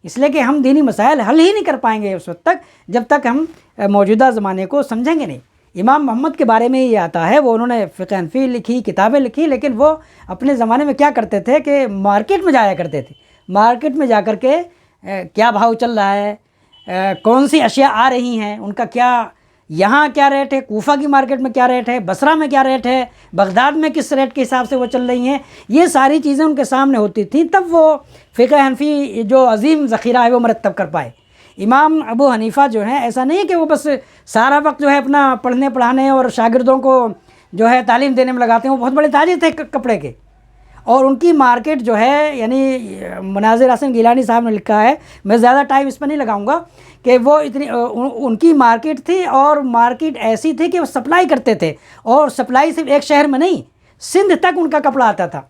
Speaker 2: اس لیے کہ ہم دینی مسائل حل ہی نہیں کر پائیں گے اس وقت تک جب تک ہم موجودہ زمانے کو سمجھیں گے نہیں. امام محمد کے بارے میں یہ آتا ہے، وہ انہوں نے فقہ حنفی لکھی، کتابیں لکھی، لیکن وہ اپنے زمانے میں کیا کرتے تھے کہ مارکیٹ میں جایا کرتے تھے. مارکیٹ میں جا کر کے کیا بھاؤ چل رہا ہے، کون سی اشیاء آ رہی ہیں، ان کا کیا، یہاں کیا ریٹ ہے، کوفہ کی مارکیٹ میں کیا ریٹ ہے، بصرہ میں کیا ریٹ ہے، بغداد میں کس ریٹ کے حساب سے وہ چل رہی ہیں، یہ ساری چیزیں ان کے سامنے ہوتی تھیں. تب وہ فقہ حنفی جو عظیم ذخیرہ ہے وہ مرتب کر پائے. امام ابو حنیفہ جو ہیں، ایسا نہیں ہے کہ وہ بس سارا وقت جو ہے اپنا پڑھنے پڑھانے اور شاگردوں کو جو ہے تعلیم دینے میں لگاتے ہیں. وہ بہت بڑے تاجر تھے کپڑے کے، اور ان کی مارکیٹ جو ہے، یعنی مناظر حسن گیلانی صاحب نے لکھا ہے، میں زیادہ ٹائم اس پہ نہیں لگاؤں گا، کہ وہ اتنی ان کی مارکیٹ تھی، اور مارکیٹ ایسی تھی کہ وہ سپلائی کرتے تھے، اور سپلائی صرف ایک شہر میں نہیں، سندھ تک ان کا کپڑا آتا تھا.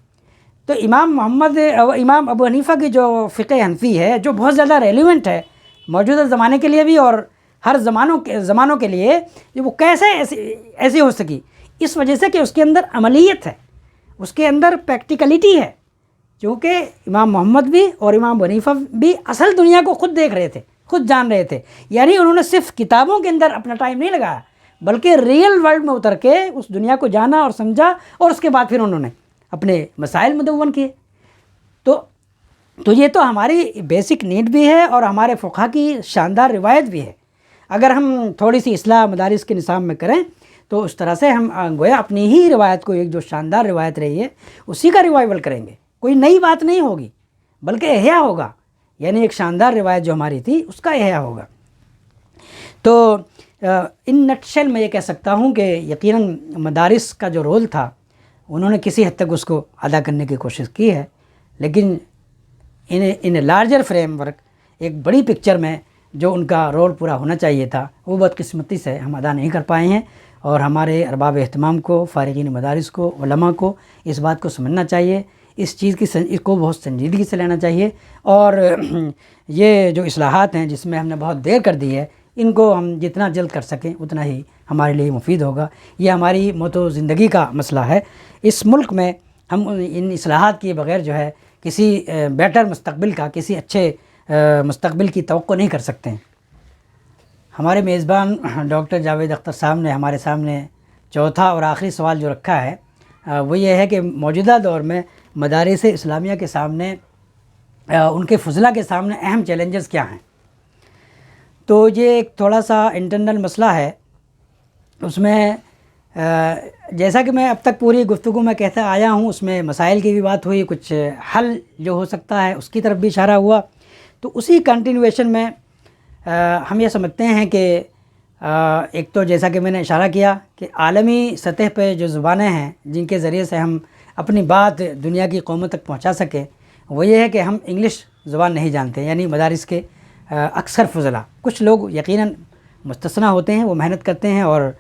Speaker 2: تو امام ابو حنیفہ کی جو فقہ حنفی ہے، جو بہت زیادہ ریلیونٹ ہے موجودہ زمانے کے لیے بھی اور ہر زمانوں کے لیے، وہ کیسے ایسی ہو سکی؟ اس وجہ سے کہ اس کے اندر عملیت ہے، اس کے اندر پریکٹیکلٹی ہے. کیونکہ امام محمد بھی اور امام حنیفہ بھی اصل دنیا کو خود دیکھ رہے تھے، خود جان رہے تھے. یعنی انہوں نے صرف کتابوں کے اندر اپنا ٹائم نہیں لگایا، بلکہ ریئل ورلڈ میں اتر کے اس دنیا کو جانا اور سمجھا، اور اس کے بعد پھر انہوں نے اپنے مسائل مدون کیے. تو یہ تو ہماری بیسک نیڈ بھی ہے اور ہمارے فقہا کی شاندار روایت بھی ہے. اگر ہم تھوڑی سی اصلاح مدارس کے نظام میں کریں تو اس طرح سے ہم گویا اپنی ہی روایت کو، ایک جو شاندار روایت رہی ہے اسی کا ریوائول کریں گے. کوئی نئی بات نہیں ہوگی بلکہ احیاء ہوگا، یعنی ایک شاندار روایت جو ہماری تھی اس کا احیاء ہوگا. تو ان نٹشل میں یہ کہہ سکتا ہوں کہ یقیناً مدارس کا جو رول تھا انہوں نے کسی حد تک اس کو ادا کرنے کی کوشش کی ہے، لیکن ان لارجر فریم ورک، ایک بڑی پکچر میں جو ان کا رول پورا ہونا چاہیے تھا، وہ بدقسمتی سے ہم ادا نہیں کر پائے ہیں. اور ہمارے ارباب اہتمام کو، فارغین مدارس کو، علماء کو اس بات کو سمجھنا چاہیے، اس چیز اس کو بہت سنجیدگی سے لینا چاہیے. اور یہ جو اصلاحات ہیں جس میں ہم نے بہت دیر کر دی ہے، ان کو ہم جتنا جلد کر سکیں اتنا ہی ہمارے لیے مفید ہوگا. یہ ہماری موت و زندگی کا مسئلہ ہے. اس ملک میں ہم ان اصلاحات کیے بغیر جو ہے کسی بیٹر مستقبل کا، کسی اچھے مستقبل کی توقع نہیں کر سکتے ہیں. ہمارے میزبان ڈاکٹر جاوید اختر صاحب نے ہمارے سامنے چوتھا اور آخری سوال جو رکھا ہے وہ یہ ہے کہ موجودہ دور میں مدارس اسلامیہ کے سامنے، ان کے فضلاء کے سامنے اہم چیلنجز کیا ہیں؟ تو یہ ایک تھوڑا سا انٹرنل مسئلہ ہے. اس میں جیسا کہ میں اب تک پوری گفتگو میں کہتا آیا ہوں، اس میں مسائل کی بھی بات ہوئی، کچھ حل جو ہو سکتا ہے اس کی طرف بھی اشارہ ہوا. تو اسی کنٹینویشن میں ہم یہ سمجھتے ہیں کہ ایک تو جیسا کہ میں نے اشارہ کیا کہ عالمی سطح پہ جو زبانیں ہیں جن کے ذریعے سے ہم اپنی بات دنیا کی قوموں تک پہنچا سکیں، وہ یہ ہے کہ ہم انگلش زبان نہیں جانتے. یعنی مدارس کے اکثر فضلاء، کچھ لوگ یقیناً مستثنیٰ ہوتے ہیں، وہ محنت کرتے ہیں اور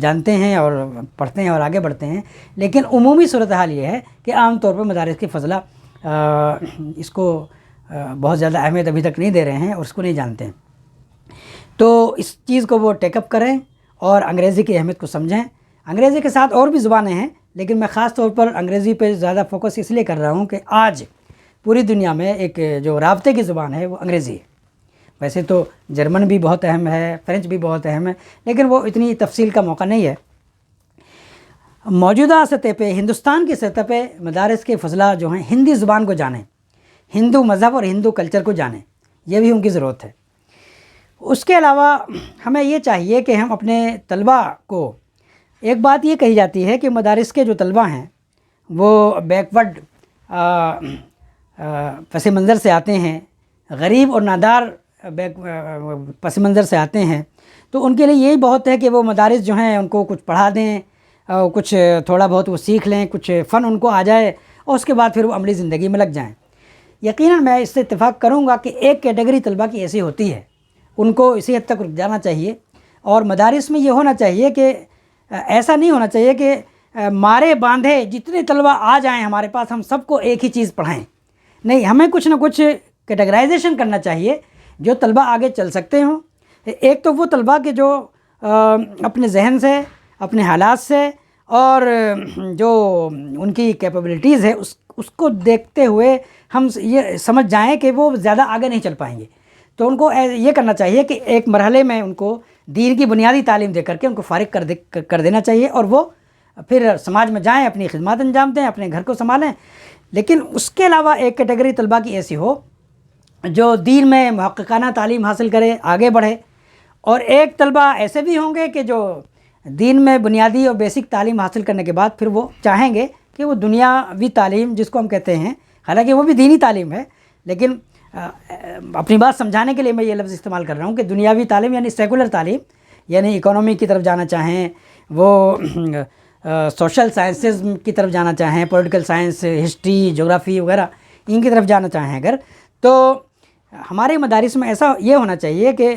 Speaker 2: جانتے ہیں اور پڑھتے ہیں اور آگے بڑھتے ہیں، لیکن عمومی صورتحال یہ ہے کہ عام طور پر مدارس کے فضلاء اس کو بہت زیادہ اہمیت ابھی تک نہیں دے رہے ہیں اور اس کو نہیں جانتے ہیں. تو اس چیز کو وہ ٹیک اپ کریں اور انگریزی کی اہمیت کو سمجھیں. انگریزی کے ساتھ اور بھی زبانیں ہیں، لیکن میں خاص طور پر انگریزی پہ زیادہ فوکس اس لیے کر رہا ہوں کہ آج پوری دنیا میں ایک جو رابطے کی زبان ہے وہ انگریزی ہے. ویسے تو جرمن بھی بہت اہم ہے، فرینچ بھی بہت اہم ہے، لیکن وہ اتنی تفصیل کا موقع نہیں ہے۔ موجودہ سطح پہ، ہندوستان کی سطح پہ مدارس کے فضلہ جو ہیں ہندی زبان کو جانیں، ہندو مذہب اور ہندو کلچر کو جانیں، یہ بھی ان کی ضرورت ہے۔ اس کے علاوہ ہمیں یہ چاہیے کہ ہم اپنے طلباء کو، ایک بات یہ کہی جاتی ہے کہ مدارس کے جو طلباء ہیں وہ بیکورڈ پس منظر سے آتے ہیں، غریب اور نادار پس منظر سے آتے ہیں، تو ان کے لیے یہی بہت ہے کہ وہ مدارس جو ہیں ان کو کچھ پڑھا دیں، کچھ تھوڑا بہت وہ سیکھ لیں، کچھ فن ان کو آ جائے، اور اس کے بعد پھر وہ عملی زندگی میں لگ جائیں۔ یقیناً میں اس سے اتفاق کروں گا کہ ایک کیٹیگری طلباء کی ایسی ہوتی ہے، ان کو اسی حد تک رک جانا چاہیے، اور مدارس میں یہ ہونا چاہیے کہ ایسا نہیں ہونا چاہیے کہ مارے باندھے جتنے طلباء آ جائیں ہمارے پاس ہم سب کو ایک ہی چیز پڑھائیں۔ نہیں، ہمیں کچھ نہ کچھ کیٹیگرائزیشن کرنا چاہیے جو طلباء آگے چل سکتے ہوں۔ ایک تو وہ طلباء کے جو اپنے ذہن سے، اپنے حالات سے اور جو ان کی کیپیبلٹیز ہے اس کو دیکھتے ہوئے ہم یہ سمجھ جائیں کہ وہ زیادہ آگے نہیں چل پائیں گے، تو ان کو یہ کرنا چاہیے کہ ایک مرحلے میں ان کو دین کی بنیادی تعلیم دے کر کے ان کو فارغ کر دینا چاہیے، اور وہ پھر سماج میں جائیں، اپنی خدمات انجام دیں، اپنے گھر کو سنبھالیں۔ لیکن اس کے علاوہ ایک کیٹیگری طلباء کی ایسی ہو جو دین میں محققانہ تعلیم حاصل کرے، آگے بڑھے، اور ایک طلباء ایسے بھی ہوں گے کہ جو دین میں بنیادی اور بیسک تعلیم حاصل کرنے کے بعد پھر وہ چاہیں گے کہ وہ دنیاوی تعلیم جس کو ہم کہتے ہیں، حالانکہ وہ بھی دینی تعلیم ہے، لیکن اپنی بات سمجھانے کے لیے میں یہ لفظ استعمال کر رہا ہوں کہ دنیاوی تعلیم یعنی سیکولر تعلیم، یعنی اکانومی کی طرف جانا چاہیں، وہ سوشل سائنسز کی طرف جانا چاہیں، پولیٹیکل سائنس، ہسٹری، جغرافی وغیرہ ان کی طرف جانا چاہیں اگر، تو ہمارے مدارس میں ایسا یہ ہونا چاہیے کہ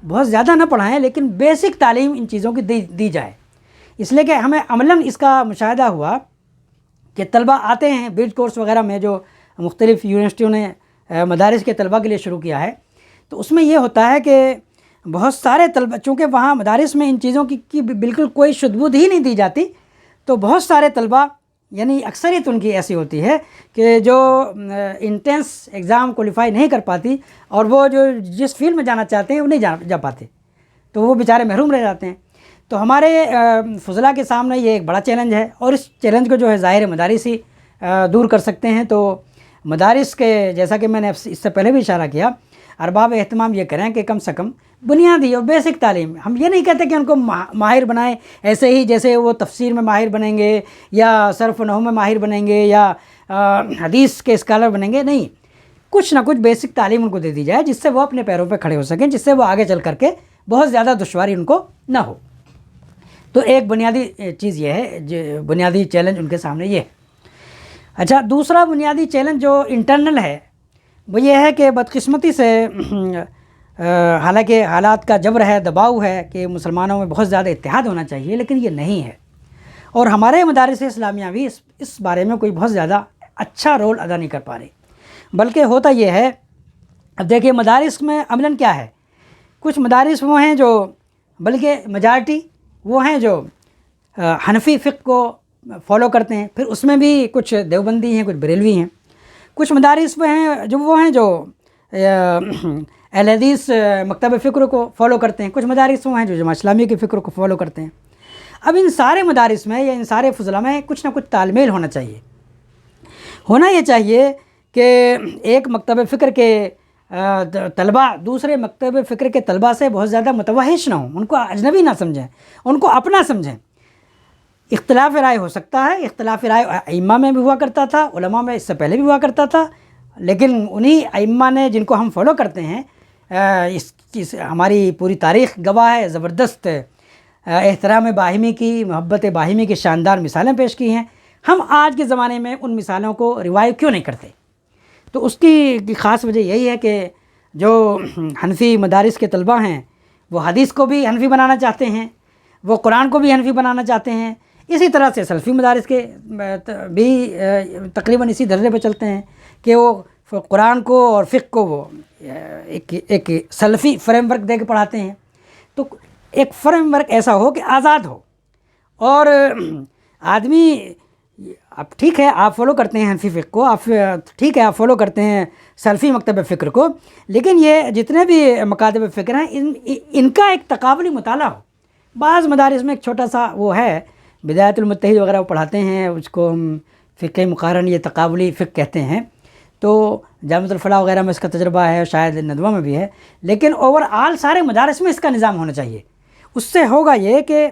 Speaker 2: بہت زیادہ نہ پڑھائیں لیکن بیسک تعلیم ان چیزوں کی دی جائے۔ اس لیے کہ ہمیں عملاً اس کا مشاہدہ ہوا کہ طلباء آتے ہیں برج کورس وغیرہ میں جو مختلف یونیورسٹیوں نے مدارس کے طلباء کے لیے شروع کیا ہے، تو اس میں یہ ہوتا ہے کہ بہت سارے طلباء، چونکہ وہاں مدارس میں ان چیزوں کی بالکل کوئی شدبود ہی نہیں دی جاتی، تو بہت سارے طلباء، یعنی اکثریت ان کی ایسی ہوتی ہے کہ جو انٹینس ایگزام کوالیفائی نہیں کر پاتی، اور وہ جو جس فیلڈ میں جانا چاہتے ہیں وہ نہیں جا پاتے، تو وہ بیچارے محروم رہ جاتے ہیں۔ تو ہمارے فضلاء کے سامنے یہ ایک بڑا چیلنج ہے، اور اس چیلنج کو جو ہے ظاہر مدارس ہی دور کر سکتے ہیں۔ تو مدارس کے، جیسا کہ میں نے اس سے پہلے بھی اشارہ کیا، ارباب اہتمام یہ کریں کہ کم سے کم بنیادی اور بیسک تعلیم، ہم یہ نہیں کہتے کہ ان کو ماہر بنائیں ایسے ہی جیسے وہ تفسیر میں ماہر بنیں گے یا صرف و نحو میں ماہر بنیں گے یا حدیث کے اسکالر بنیں گے، نہیں، کچھ نہ کچھ بیسک تعلیم ان کو دے دی جائے جس سے وہ اپنے پیروں پہ کھڑے ہو سکیں، جس سے وہ آگے چل کر کے بہت زیادہ دشواری ان کو نہ ہو۔ تو ایک بنیادی چیز یہ ہے، بنیادی چیلنج ان کے سامنے یہ ہے۔ اچھا، دوسرا بنیادی چیلنج جو انٹرنل ہے وہ یہ ہے کہ بدقسمتی سے حالانکہ حالات کا جبر ہے، دباؤ ہے کہ مسلمانوں میں بہت زیادہ اتحاد ہونا چاہیے، لیکن یہ نہیں ہے، اور ہمارے مدارس اسلامیہ بھی اس بارے میں کوئی بہت زیادہ اچھا رول ادا نہیں کر پا رہی، بلکہ ہوتا یہ ہے، اب دیکھیں مدارس میں عملاً کیا ہے، کچھ مدارس وہ ہیں جو، بلکہ میجارٹی وہ ہیں جو حنفی فقہ کو فالو کرتے ہیں، پھر اس میں بھی کچھ دیوبندی ہیں، کچھ بریلوی ہیں، کچھ مدارس وہ ہیں جو اہل حدیث مکتب فکر کو فالو کرتے ہیں، کچھ مدارس وہ ہیں جو جماعت اسلامی کے فکر کو فالو کرتے ہیں۔ اب ان سارے مدارس میں یا ان سارے فضلاء میں کچھ نہ کچھ تال میل ہونا چاہیے۔ ہونا یہ چاہیے کہ ایک مکتب فکر کے طلباء دوسرے مکتب فکر کے طلباء سے بہت زیادہ متوحش نہ ہوں، ان کو اجنبی نہ سمجھیں، ان کو اپنا سمجھیں۔ اختلاف رائے ہو سکتا ہے، اختلاف رائے ائمہ میں بھی ہوا کرتا تھا، علماء میں اس سے پہلے بھی ہوا کرتا تھا، لیکن انہی ائمہ نے جن کو ہم فالو کرتے ہیں، ہماری پوری تاریخ گواہ ہے، زبردست احترام باہمی کی، محبت باہمی کی شاندار مثالیں پیش کی ہیں۔ ہم آج کے زمانے میں ان مثالوں کو ریوائیو کیوں نہیں کرتے؟ تو اس کی خاص وجہ یہی ہے کہ جو حنفی مدارس کے طلباء ہیں وہ حدیث کو بھی حنفی بنانا چاہتے ہیں، وہ قرآن کو بھی حنفی بنانا چاہتے ہیں، اسی طرح سے سلفی مدارس کے بھی تقریباً اسی درجے پہ چلتے ہیں کہ وہ قرآن کو اور فقہ کو وہ ایک سلفی فریم ورک دے کے پڑھاتے ہیں۔ تو ایک فریم ورک ایسا ہو کہ آزاد ہو، اور آدمی اب ٹھیک ہے آپ فالو کرتے ہیں حنفی فقہ کو، آپ ٹھیک ہے آپ فالو کرتے ہیں سلفی مکتب فکر کو، لیکن یہ جتنے بھی مکاتب فکر ہیں ان کا ایک تقابلی مطالعہ ہو۔ بعض مدارس میں ایک چھوٹا سا وہ ہے، بدایت المجتہد وغیرہ وہ پڑھاتے ہیں، اس کو ہم فقہ مقارن یہ تقابلی فقہ کہتے ہیں، تو جامعۃ الفلاح وغیرہ میں اس کا تجربہ ہے، شاید ندوہ میں بھی ہے، لیکن اوور آل سارے مدارس میں اس کا نظام ہونا چاہیے۔ اس سے ہوگا یہ کہ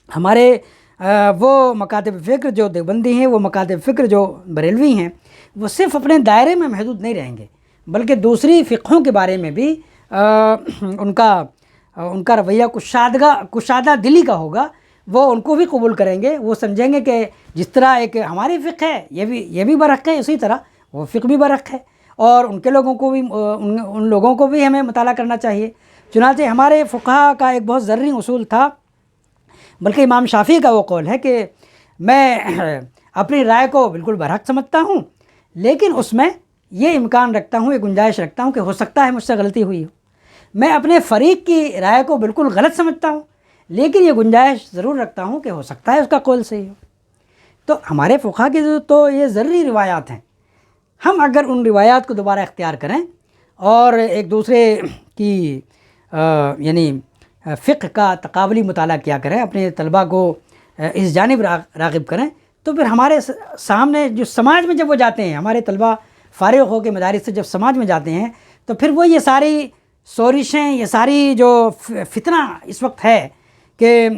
Speaker 2: ہمارے وہ مکاتب فکر جو دیوبندی ہیں، وہ مکاتب فکر جو بریلوی ہیں، وہ صرف اپنے دائرے میں محدود نہیں رہیں گے، بلکہ دوسری فقہوں کے بارے میں بھی ان کا رویہ کشادہ دلی کا ہوگا، وہ ان کو بھی قبول کریں گے، وہ سمجھیں گے کہ جس طرح ایک ہماری فقہ ہے یہ بھی برحق ہے، اسی طرح وہ فقہ بھی برحق ہے، اور ان کے لوگوں کو بھی ان لوگوں کو بھی ہمیں مطالعہ کرنا چاہیے۔ چنانچہ ہمارے فقہا کا ایک بہت ضروری اصول تھا، بلکہ امام شافعی کا وہ قول ہے کہ میں اپنی رائے کو بالکل برحق سمجھتا ہوں، لیکن اس میں یہ امکان رکھتا ہوں، یہ گنجائش رکھتا ہوں کہ ہو سکتا ہے مجھ سے غلطی ہوئی ہو۔ میں اپنے فریق کی رائے کو بالکل غلط سمجھتا ہوں، لیکن یہ گنجائش ضرور رکھتا ہوں کہ ہو سکتا ہے اس کا قول صحیح ہو۔ تو ہمارے فقہا کی تو یہ ضروری روایات ہیں، ہم اگر ان روایات کو دوبارہ اختیار کریں اور ایک دوسرے کی یعنی فقہ کا تقابلی مطالعہ کیا کریں، اپنے طلباء کو اس جانب راغب کریں، تو پھر ہمارے سامنے جو سماج میں جب وہ جاتے ہیں، ہمارے طلباء فارغ ہو کے مدارس سے جب سماج میں جاتے ہیں، تو پھر وہ یہ ساری سورشیں، یہ ساری جو فتنہ اس وقت ہے کہ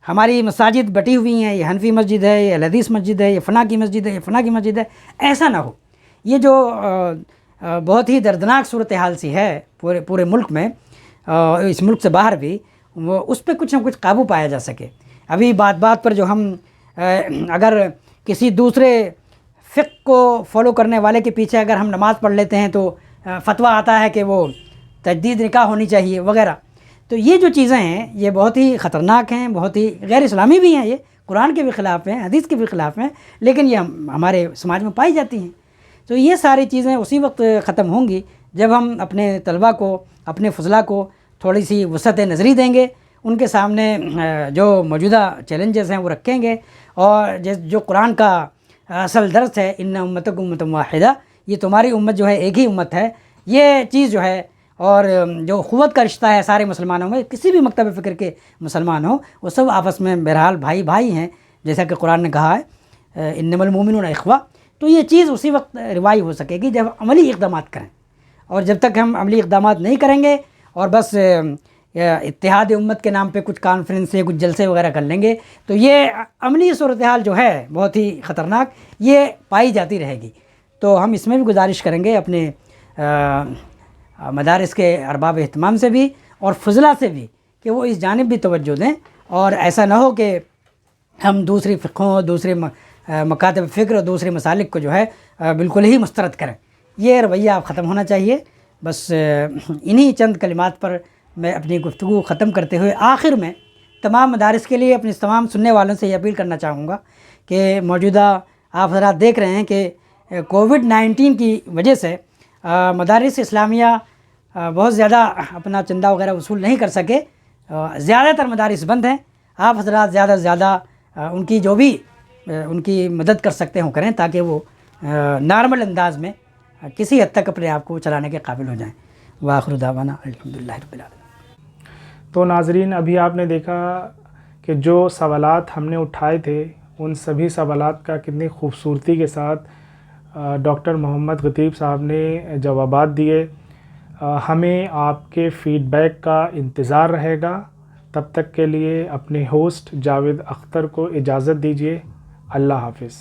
Speaker 2: ہماری مساجد بٹی ہوئی ہیں، یہ حنفی مسجد ہے، یہ الحدیث مسجد ہے، یہ فلاں کی مسجد ہے، یہ فلاں کی مسجد ہے، ایسا نہ ہو۔ یہ جو بہت ہی دردناک صورتحال سی ہے پورے ملک میں، اس ملک سے باہر بھی، وہ اس پہ کچھ نہ کچھ قابو پایا جا سکے۔ ابھی بات پر جو ہم اگر کسی دوسرے فقہ کو فالو کرنے والے کے پیچھے اگر ہم نماز پڑھ لیتے ہیں تو فتویٰ آتا ہے کہ وہ تجدید نکاح ہونی چاہیے وغیرہ، تو یہ جو چیزیں ہیں یہ بہت ہی خطرناک ہیں، بہت ہی غیر اسلامی بھی ہیں، یہ قرآن کے بھی خلاف ہیں، حدیث کے بھی خلاف ہیں، لیکن یہ ہمارے سماج میں پائی جاتی ہیں۔ تو یہ ساری چیزیں اسی وقت ختم ہوں گی جب ہم اپنے طلباء کو، اپنے فضلاء کو تھوڑی سی وسعت نظری دیں گے، ان کے سامنے جو موجودہ چیلنجز ہیں وہ رکھیں گے، اور جو قرآن کا اصل درس ہے ان امتکم امۃ واحدہ، یہ تمہاری امت جو ہے ایک ہی امت ہے، یہ چیز جو ہے، اور جو اخوت کا رشتہ ہے سارے مسلمانوں میں، کسی بھی مکتب فکر کے مسلمان ہوں، وہ سب آپس میں بہرحال بھائی ہیں، جیسا کہ قرآن نے کہا ہے انما المؤمنون اخوہ۔ تو یہ چیز اسی وقت روائی ہو سکے گی جب عملی اقدامات کریں، اور جب تک ہم عملی اقدامات نہیں کریں گے اور بس اتحاد امت کے نام پہ کچھ کانفرنس یا کچھ جلسے وغیرہ کر لیں گے، تو یہ عملی صورتحال جو ہے بہت ہی خطرناک یہ پائی جاتی رہے گی۔ تو ہم اس میں بھی گزارش کریں گے اپنے مدارس کے ارباب اہتمام سے بھی اور فضلاء سے بھی کہ وہ اس جانب بھی توجہ دیں، اور ایسا نہ ہو کہ ہم دوسری فقہوں، دوسرے مکاتب فکر اور دوسرے مسالک کو جو ہے بالکل ہی مسترد کریں۔ یہ رویہ اب ختم ہونا چاہیے۔ بس انہی چند کلمات پر میں اپنی گفتگو ختم کرتے ہوئے آخر میں تمام مدارس کے لیے اپنے تمام سننے والوں سے یہ اپیل کرنا چاہوں گا کہ موجودہ آپ حضرات دیکھ رہے ہیں کہ کووڈ-19 کی وجہ سے مدارس اسلامیہ بہت زیادہ اپنا چندہ وغیرہ وصول نہیں کر سکے، زیادہ تر مدارس بند ہیں۔ آپ حضرات زیادہ سے زیادہ ان کی جو بھی ان کی مدد کر سکتے ہوں کریں، تاکہ وہ نارمل انداز میں کسی حد تک اپنے آپ کو چلانے کے قابل ہو جائیں۔ وآخر دعوانا الحمدللہ رب العالمین۔
Speaker 1: تو ناظرین، ابھی آپ نے دیکھا کہ جو سوالات ہم نے اٹھائے تھے، ان سبھی سوالات کا کتنی خوبصورتی کے ساتھ ڈاکٹر محمد خطیب صاحب نے جوابات دیے۔ ہمیں آپ کے فیڈ بیک کا انتظار رہے گا۔ تب تک کے لیے اپنے ہوسٹ جاوید اختر کو اجازت دیجیے۔ اللہ حافظ۔